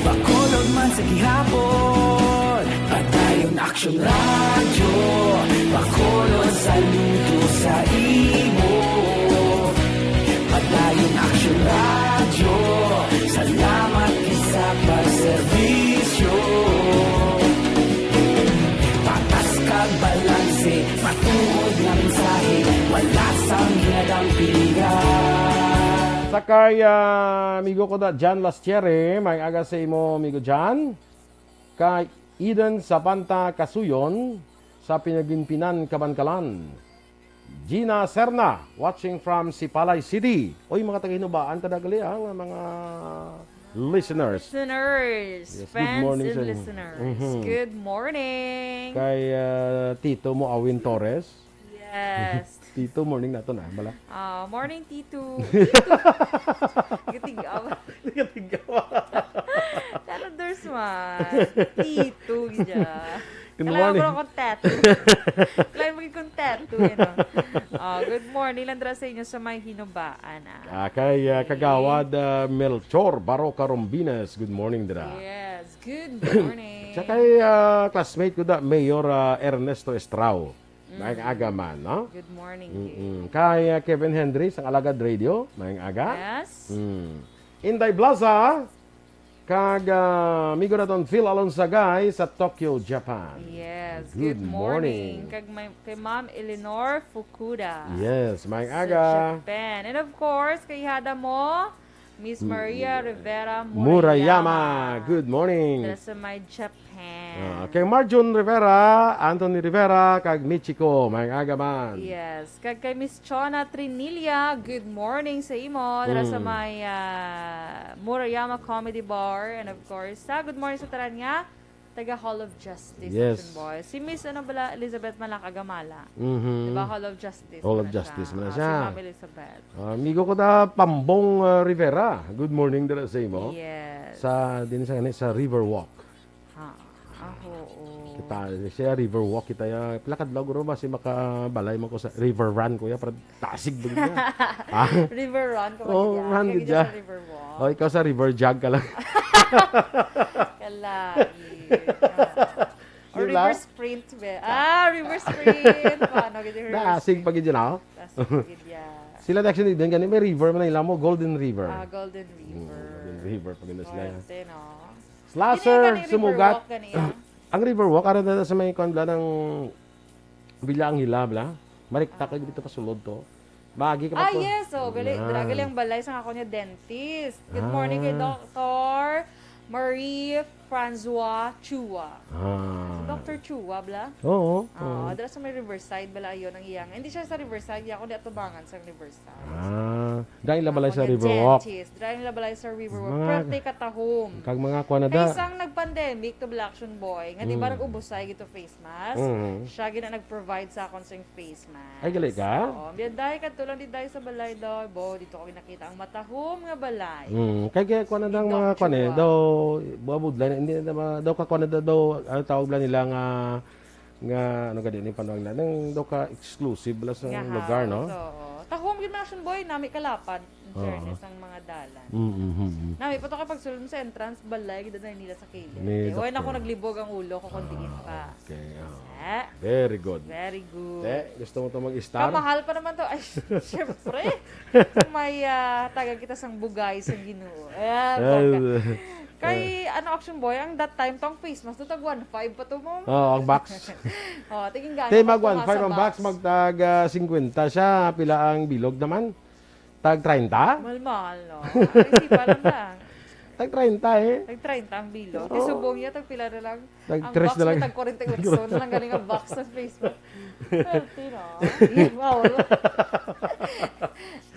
bakolod man sa gihapon. Padayon Aksyon radyo, bakolod saludo sa imo. Padayon Aksyon radyo, salamat sa pagserbisyo. Patas kag balanse, matuod nga mensahe, wala sang ginadampingan. Sakay, amigo ko da, Jan Lastiere, may aga sa imo, amigo Jan. Kay Eden Sabanta Kasuyon, sa Pinaginpinan, Kabankalan. Gina Serna, watching from Sipalay City. Oy, mga taga-hinubaan, kadagali ang mga listeners. Yes, good fans morning and sa inyo. listeners. Mhm. Good morning. Kay Tito mo, Awin Torres. Yes. Tito, morning na to na. Bala. Morning, Tito. Gatigaw. Gatigaw. Tanoders man. Tito, gidya. Good Kailangan morning. ko akong tattoo. Kailangan maging kong tattoo. Good morning. Landra sa inyo sa may hinubaan. Kay Kagawad Melchor Baroca Rombines. Good morning, dira. Yes. Good morning. Sa kay classmate ko da, Mayor Ernesto Estrao. Maayong aga man, no? Good morning. Kay Kevin Hendry sa Alagad Radio. Maayong aga. Yes. Inday Blaza. Kag amigo naton Phil Alonsagay sa Tokyo, Japan. Yes. Good morning. Kag kay Ma'am Eleanor Fukuda. Yes, maayong Sa aga. Japan. And of course, kay hada mo, Miss Maria Rivera Murayama. Good morning. Dala sa may Japan. Kay Marjon Rivera, Anthony Rivera, kag Michiko. Maayong aga man. Yes. Kag kay Miss Chona Trinilia, good morning sa imo. Dala sa may Murayama Comedy Bar. And of course, good morning sa taran nga, taga Hall of Justice. Yes. Boy. Si Miss Elizabeth Malakagamala. Mhm. Diba Hall of Justice? Hall of man na Justice siya. man na Si siya. Ma'am Elizabeth. Amigo ko da Pambong Rivera. Good morning dala sa imo. Yes. Sa din sa Riverwalk. Oo. Kita siya Riverwalk kita ya plakad lago ro ba si makabalay mo ko sa River Run ko ya para tasig ba niya. River Run ko Oh, run Kaya gid sa ya. River Walk. Oh, ikaw sa River Jog ka lang. Kalagi. Or Yun lang? River Sprint. River Sprint. Paano gid yung River Dasig pag yun na. Sprint? Gid ya. Sila actually din gani may river man nila mo Golden River. Golden River. Golden River pag yun sila. Pwede, no? Slasher sumugat. Kanina. Ang Riverwalk ara na sa may konbla ng Bilaang Hilab la. Marikta ka dito pa sulod to. Bagi ka pa to. Yes. So, Yan. gali ang balay sa ako niya dentist. Good morning kay Dr. Marie Francois Chua. Dr. Chua, bla? Oo. Dala sa may Riverside, bala yun ang iyang. Hindi siya sa Riverside, ako di atubangan sa Riverside. Dahil labalay sa Riverwalk. Dahil labalay sa Riverwalk. Mga- Prante katahom. Kag mga kuha na Kaya da. isang nag-pandemic to Black Action Boy, nga di ba nag-ubusay gito face mask? Siya gina nag-provide sa akong sing face mask. Ay, gali ka? Oo. Biyan dahil katulong di dahil sa balay daw. Bo, dito ko nakita ang matahom nga balay. Kaya kuha na daw mga kuha na daw buwabudlan hindi na daw ka kuha na daw ano tawag lang nila nga ano gadi ni panawag na nang daw ka exclusive bala sa Nga lugar no. house, oo. Tahom gid man Action Boy, nami kalapad. In fairness ang mga dalan. Nami pa to kapag sulod mo sa entrance balay gid na nila sa kilid. Ni Huwag na Dr. ako naglibog ang ulo ko kondiin pa. Okay. Very Very good. good. Gusto mo to mag-star? Kamahal pa naman to. Ay, syempre. May taga kita sang bugay sa Ginoo. Bongga. Kay Action Boy, ang that time tong face mask to tag 1.5 pa to mo. Ang box. Tingin gani. Te mag 1.5 ang box magtag 50 siya pila ang bilog naman. Tag 30? Mahal-mahal, no? Isipan lang. Tag 30 eh. Tag 30 ang bilog. Di subong niya, tag pila na lang. Tag Ang 3 box na lang. may tag 48 na lang galing ang box sa Facebook. Healthy, no? Wow.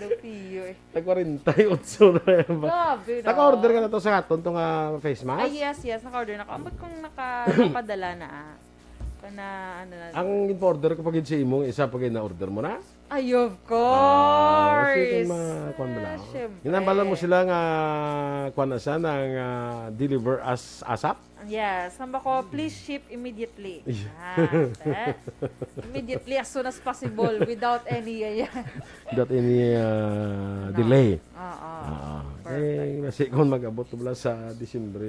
Lupiyo eh. Tag 48 na yan ba? Grabe, no? Naka-order ka na to sa aton tong face mask? Ay, yes. Naka-order na ako. Ambot kong nakapadala na. Ano na. Ang in-order ko pag sa imong isa pag na-order mo na? Ay, of course! Kasi kuan ba lang? Syempre. Ginambala mo sila nga kuan na siya ng deliver as asap? Yes. Samba ko, please ship immediately. Immediately, as soon as possible, without any, Without any delay. Perfect. Kasi kung mag-abot mo lang sa Disyembre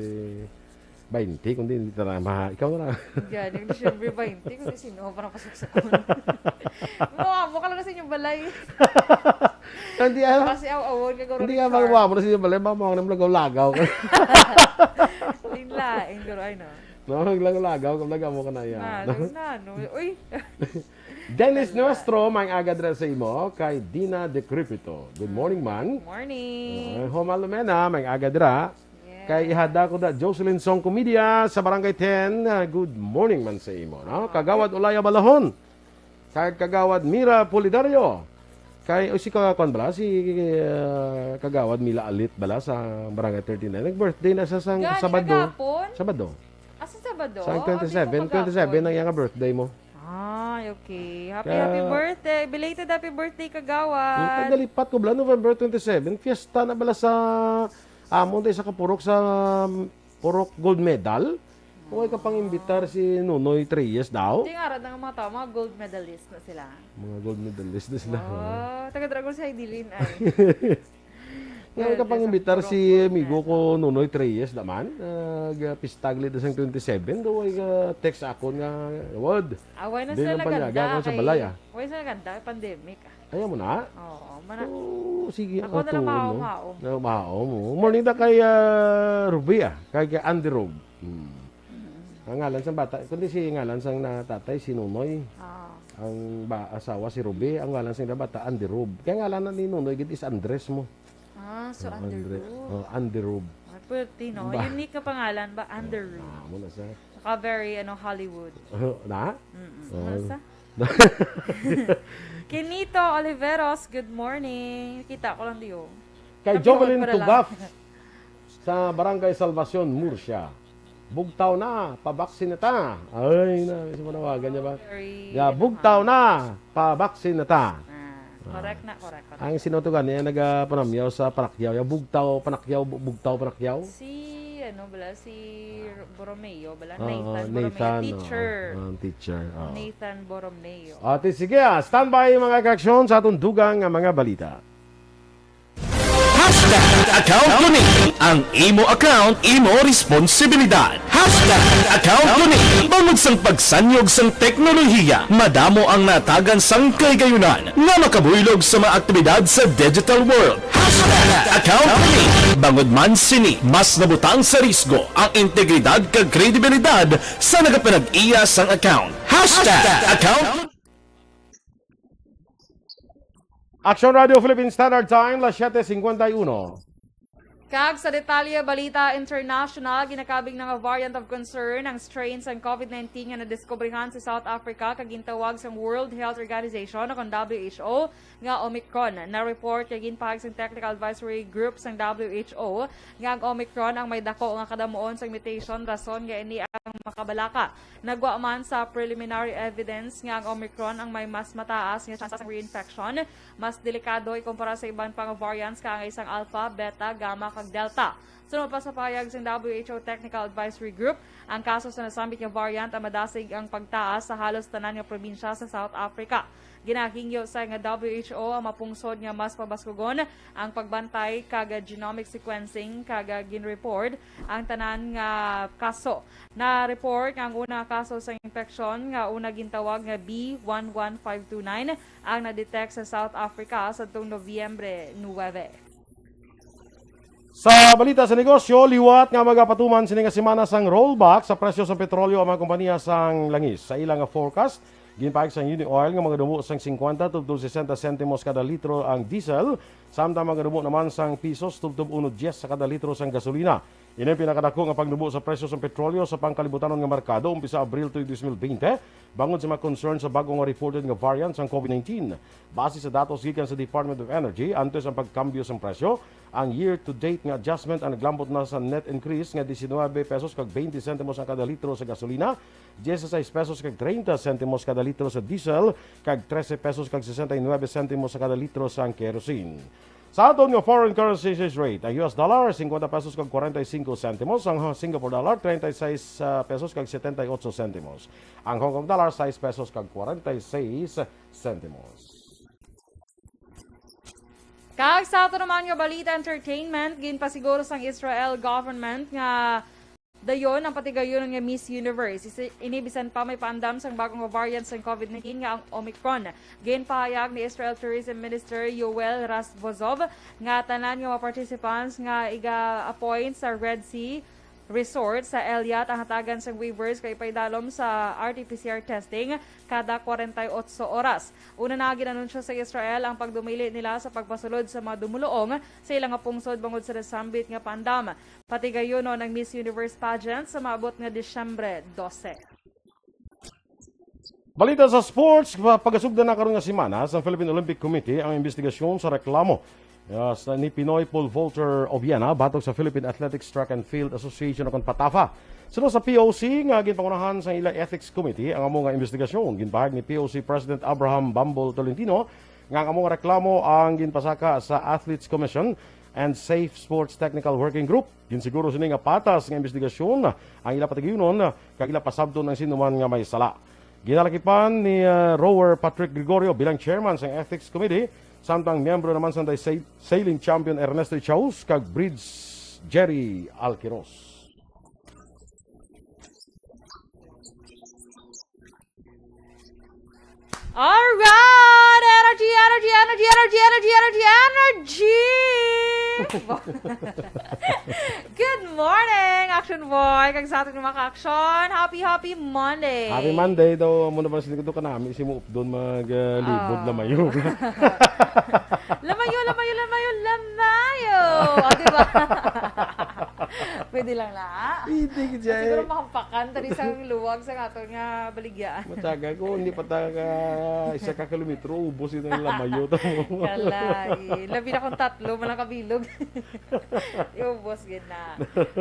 20, kundi hindi na ikaw na lang. Yan, yung December 20, kung sino parang pasok sa kun. Mukha ka lang sa inyong balay. Hindi Kasi awon ka garo. Hindi ka magawa mo na sa inyong balay, mamawag na lagaw-lagaw. Lain garo ay no. Lagaw-lagaw, lagaw mo ka na yan. No. Uy. Dennis Nuestro, may agadra sa imo, kay Dina Decrepito. Good morning, man. Morning. Homalumena, may agadra. Kay ihada ko da Jocelyn Song Comedia sa Barangay 10. Good morning man sa imo, no? Kagawad Ulaya Balahon. Kay Kagawad Mira Polidario. Kay si Kagawad bala si Kagawad Mila Alit bala sa Barangay 39. Nag-birthday na sa Sabado. Sabado. Sa Sabado? Sa 27 ang iyang birthday mo. Okay. Happy birthday. Belated happy birthday, Kagawad. Pagdalipat ko bala November 27, fiesta na bala sa amon tayo sa kapurok sa Purok Gold Medal. Huwag ka pang imbitar si Nunoy Treyes daw. Hindi nga rad ng mga tao, mga gold medalist na sila. Mga gold medalist na sila. Taga-dragon si Heidelin ay. Huwag ka pang imbitar si amigo ko Nunoy Treyes naman. Pistagli na sang 27. Daw ay text ako nga, wad. Away na Di sila lang panyaga naganda. sa balay, Away sila naganda, pandemic. Ayaw mo na? Oo. Sige, Ako na lang mao-mao. Mao mo. Morning na kay Ruby kay Andy Rob. Ang ngalan sang bata, kundi si ngalan sang natatay si Nunoy. Ang asawa si Ruby, ang ngalan sang bata Andy Rob. Kaya ngalan na ni Nunoy gid is Andres mo. So Andy Rob. Andy Rob. Pwede, no? Unique na pangalan ba? Andy Rob. Muna sa. Saka very, Hollywood. Na? Ano sa? Kenito Oliveros, good morning. Kita ko lang diyo. Kay Jovelyn Tugaf sa Barangay Salvacion, Murcia. Bugtaw na, pabaksin na ta. Ay, isa mo nawagan niya ba? Bugtaw na, pabaksin na ta. Correct. Ang sinutugan niya, nagapanamyaw sa Panakyaw. Bugtaw, Panakyaw. Si Borromeo, Nathan teacher. Teacher. Nathan Borromeo. Sige, standby mga kaksyon sa atong dugang mga balita. Account Tuni. Ang imo account, imo responsibilidad. Account Tuni. Bangod sang pagsanyog sang teknolohiya, madamo ang natagan sang kaygayunan nga makabuylog sa mga aktibidad sa digital world. Account Tuni. Bangod man sini, mas nabutang sa risgo ang integridad kag kredibilidad sa nagapinag-iya sang account. Account Aksyon Radio Philippine Standard Time, las 7:51. Kag sa detalye, Balita International, ginakabing nga variant of concern ang strain sa COVID-19 nga nadiskubrihan sa South Africa kag gintawag sa World Health Organization o WHO nga Omicron. Na-report kag ginpahag sa Technical Advisory Group sa WHO nga ang Omicron ang may dako nga kadamuon sa mutation rason nga ini ang makabalaka. Nagwa man sa preliminary evidence nga ang Omicron ang may mas mataas nga chance ng reinfection, mas delikado ikumpara sa ibang pang variants kang isang alpha, beta, gamma kag delta. Sunod pa sa payag sa WHO Technical Advisory Group, ang kaso sa nasambit nga variant ang madasig ang pagtaas sa halos tanan nga probinsya sa South Africa. Ginahingyo sa nga WHO ang mapungsod nga mas pabaskugon ang pagbantay kag genomic sequencing kag ginreport ang tanan nga kaso. Na-report nga ang una kaso sa infeksyon nga una gintawag nga B11529 ang na-detect sa South Africa sa tuong Nobyembre 9. Sa balita sa negosyo, liwat nga magapatuman sini nga semana sang rollback sa presyo sa petrolyo ang mga kompanya sang langis. Sa ilang nga forecast, ginpahig sang Uni Oil nga mga dumo sang 50 tubtub 60 sentimos kada litro ang diesel, samtang mga dumo naman sang pisos tubtub 1.10 sa kada litro sang gasolina. Ini ang pinakadako nga pagdubo sa presyo sa petrolyo sa pangkalibutanon nga merkado umpisa Abril 2020 bangod sa mga concern sa bagong reported nga variant sang COVID-19. Base sa datos gikan sa Department of Energy, antes ang pagkambyo sa presyo, ang year-to-date nga adjustment ang naglambot na sa net increase nga 19 pesos kag 20 sentimos ang kada litro sa gasolina, 16 pesos kag 30 sentimos kada litro sa diesel, kag 13 pesos kag 69 sentimos sa kada litro sa kerosene. Sa aton nga foreign currency exchange rate, ang US dollar 50 pesos kag 45 sentimos, ang Singapore dollar 36 pesos kag 78 sentimos, ang Hong Kong dollar 6 pesos kag 46 sentimos. Kag sa ato naman nga balita entertainment, ginpasiguro sang Israel government nga dayon ang patigayon nga Miss Universe. Inibisan pa may paandam sang bagong variant sang COVID-19 nga ang Omicron. Ginpahayag ni Israel Tourism Minister Yoel Rasvozov nga tanan nga mga participants nga iga-appoint sa Red Sea Resort sa Eliat ang hatagan sang waivers kay paidalom sa RT-PCR testing kada 48 oras. Una na ginanunsyo sa Israel ang pagdumili nila sa pagpasulod sa mga dumuluong sa ilang nga pungsod bangod sa nasambit nga pandam. Pati gayon ng Miss Universe pageant sa maabot nga Disyembre 12. Balita sa sports, pagasugdan na karon nga semana sa Philippine Olympic Committee ang investigasyon sa reklamo ni Pinoy pole vaulter o Vienna batok sa Philippine Athletics Track and Field Association o PATAFA. Sunod sa POC nga ginpangunahan sa ila Ethics Committee ang among nga investigasyon. Ginpahag ni POC President Abraham Bambol Tolentino nga ang among reklamo ang ginpasaka sa Athletes Commission and Safe Sports Technical Working Group. Ginsiguro sini nga patas nga investigasyon ang ila patigayunon kag ila pasabton ng sinuman nga may sala. Ginalakipan ni rower Patrick Gregorio bilang chairman sa Ethics Committee, samtang miyembro naman sa sailing champion Ernesto Chaus kag bridge Jerry Alquiros. Alright! Energy, energy, energy, energy, energy, energy, energy! Good morning, Action Boy! Kag sa ating mga ka-action, happy Monday! Happy Monday daw. Muna ba sinig ito ka namin, isimup doon maglibod na mayo. Lamayo! O, diba? Pwede lang na. Hindi ka siguro makampakan, tari sa luwag sa ato nga baligyan. Mataga ko, hindi pa taga isa ka kilometro, ubos ito ng lamayo. Kalay. Labi na kong tatlo, malang kabilog. Iubos, na.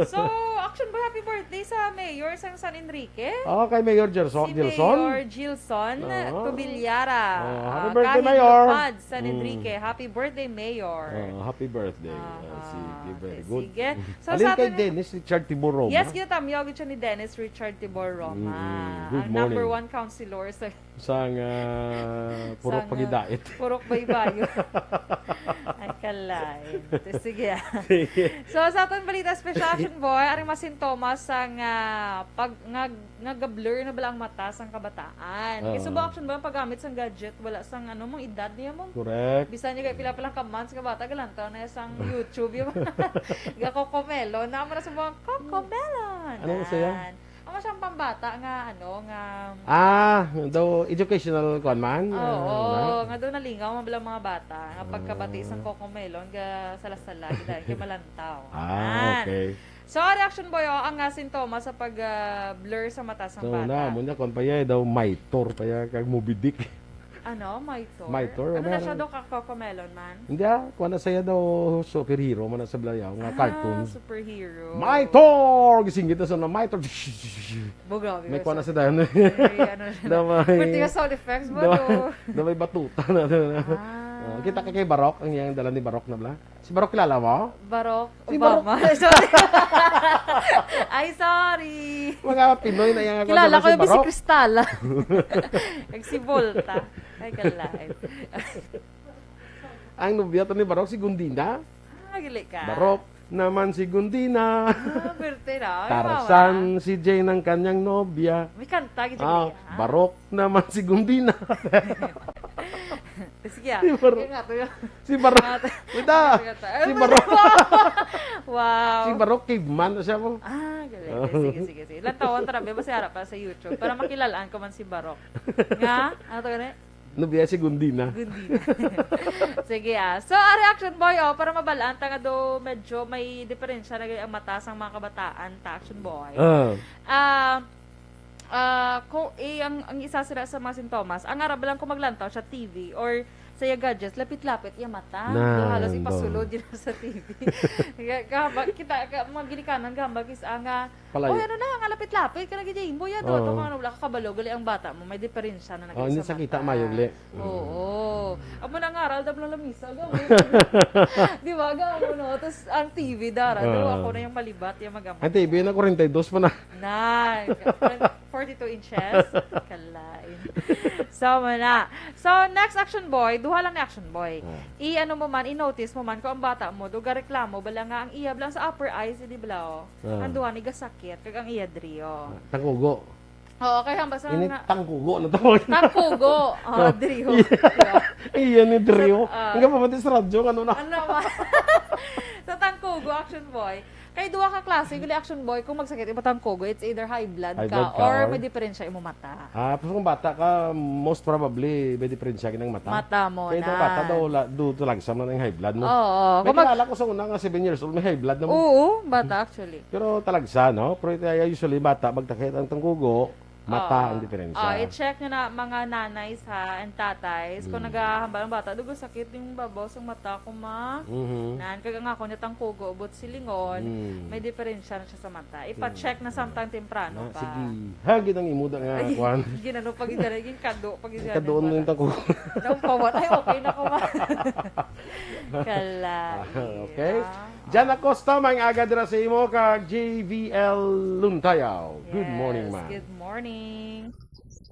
So, Action Boy, happy birthday sa Mayor sang San Enrique. Kay Mayor Gilson. Si Mayor Gilson Tubilyara. Happy birthday, Mayor. San Enrique. Happy birthday, Mayor. Happy birthday. Sige, very good. Sige. So, Alin sa kay atin, Dennis Richard Tibor Roma. yes, kinatamyog siya ni Dennis Richard Tibor Roma. Good Ang number morning. 1 counselor sa Sang purok pagidait. Purok Baybayo. Ay, kalay. Sige. So, sa aton balita special Action Boy, aring masintomas sang pag nga-blur na bala ang mata sang kabataan. Kasi ba Action Boy ang paggamit sang gadget, wala sang mong edad niya mong. Correct. Bisa niya kay pila-pila ka months ka bata galantaw na sang YouTube yung Cocomelon. Na mo na sa mga Cocomelon. Ano sa yan? Ang siyang pambata nga na. Daw educational kuan man. Oo, nga doon nalingaw mabilang mga bata. Nga pagkabati isang cocomelon, ga salasala, dahil kay malantaw. Okay. So, reaction boy, ang nga sintomas sa pag-blur sa mata ng So bata. na, muna kon pa ya daw maitor pa ya kag mobidik. Ano? Maitor? Maitor, Ano na meron. siya daw ka-cocomelon man? Hindi kuan na saya daw superhero man sa blayaw nga cartoon. Superhero. Maitor! Gising kita sa na Maitor. Grabe. May kuan na sa dayon. Ano siya? Na may Pwede ka sound effects ba do? na may batuta na. Kita ka kay Barok, ang yang dala ni Barok na bla. Si Barok kilala mo? Barack Si Obama. Sorry. Ay, sorry. Mga Pinoy na yang Kilala ko si yung si Barok. Cristala. Kag si Volta. Ay, kalain. Ang nobya to ni Barok si Gundina. Gili ka. Barok naman si Gundina. Berte na. Ay, Tarzan si Jay ng kanyang nobya. May kanta. Barok naman si Gundina. Sige ah. Si Barok. Yung nga to yun. Si Barok. Wita. Si Barok. Wow. Si Barok caveman na siya mo. Galing. Sige. Ilan taon tarabi ba harap pa sa YouTube para makilalaan ko man si Barok. Nga? Ano to ganun? Nobya si Gundina. Gundina. Sige ah. So, reaction boy, para mabalaan, nga do medyo may diferensya na ang mata sa mga kabataan, action boy. Kung ang isa sila sa mga sintomas, ang arab lang kung maglantaw sa TV or sa gadgets, lapit-lapit yung mata. Halos ipasulod yun sa TV. Kita, mga ginikanan, gambag is nga, Palayo. ano na, nga lapit-lapit, ka nag-game boy, ito ano, wala ka kabalo, gali ang bata mo, may diferensya na Hindi sa kita mayugli. Oo. Amo na ngaral, dablang lamisa, gawin. Di ba, gawin no? Tapos ang TV, dara, ako na yung malibat, yung magamot. Ang TV na 42 pa na. 42 inches. Kalain. So, mana. So, next action boy, duha lang na action boy. I-ano mo man, i-notice mo man kung ang bata mo, duga reklamo, bala nga ang iyab lang sa upper eyes, di bala, ang duha ni gasakit, kag ang iya drio. Tangkugo. Oo, kaya basta Ini nga. tangkugo na to. Tangkugo. Drio. Iyan ni Drio. Hanggang pamatay sa radyo, ano na. Ano ba? Sa tangkugo, action boy. Kay duha ka klase, gali action boy, kung magsakit iba tangkugo, it's either high blood ka or may diferensya imo mata. Pero kung bata ka, most probably may diferensya ng mata. Mata mo Kaya na. itong bata daw, doon lagsam na ng high blood mo. Oo. May kilala ko sa una nga 7 years old, may high blood na mo. Oo, bata actually. Pero talagsa, no? Pero usually bata, magtakit ang tangkugo, mata ang diferensya. I-check nyo na mga nanays ha and tatays. Kung naghahambal ang bata, dugo sakit yung babaw sa mata ko ma. Nan, kaga nga ko nitang kugo, ubot silingon, may diferensya na siya sa mata. Ipa-check na sometime temprano pa. Sige. Hagin ang imuda nga, Juan. Ginano pag idalagin kado, pag idalagin. Kadoon mo yung tangkugo. Nung pawat, ay okay na ko ma. Kala. Okay. Jan Acosta, may aga dira sa imo kag JVL Luntayaw. Good morning, ma'am. Good morning.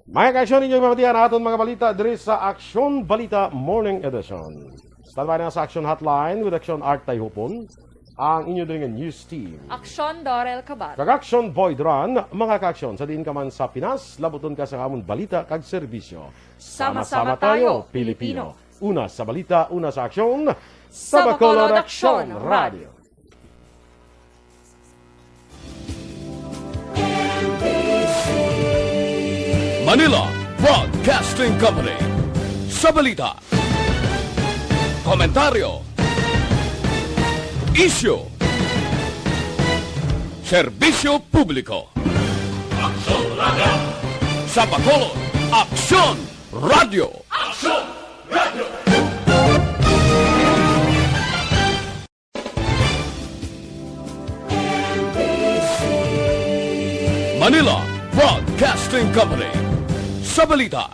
Mga ka-aksyon ninyo mapatihan aton mga balita diri sa Aksyon Balita Morning Edition. Standby na sa Aksyon Hotline with Aksyon Art Tayhupon, ang inyo diri nga news team. Aksyon Dorel Cabatu. Kag Aksyon Boy Duran, mga ka-aksyon, sa diin ka man sa Pinas, labuton ka sa amon balita kag serbisyo. Sama-sama tayo, Pilipino. Una sa balita, una sa aksyon, sa Bacolod Aksyon Radio. Manila Broadcasting Company. Sa balita, komentaryo, isyu, serbisyo publiko. Aksyon Radio. Sa Bacolod, Aksyon Radio. Aksyon Radio. Manila Broadcasting Company. Sa balita,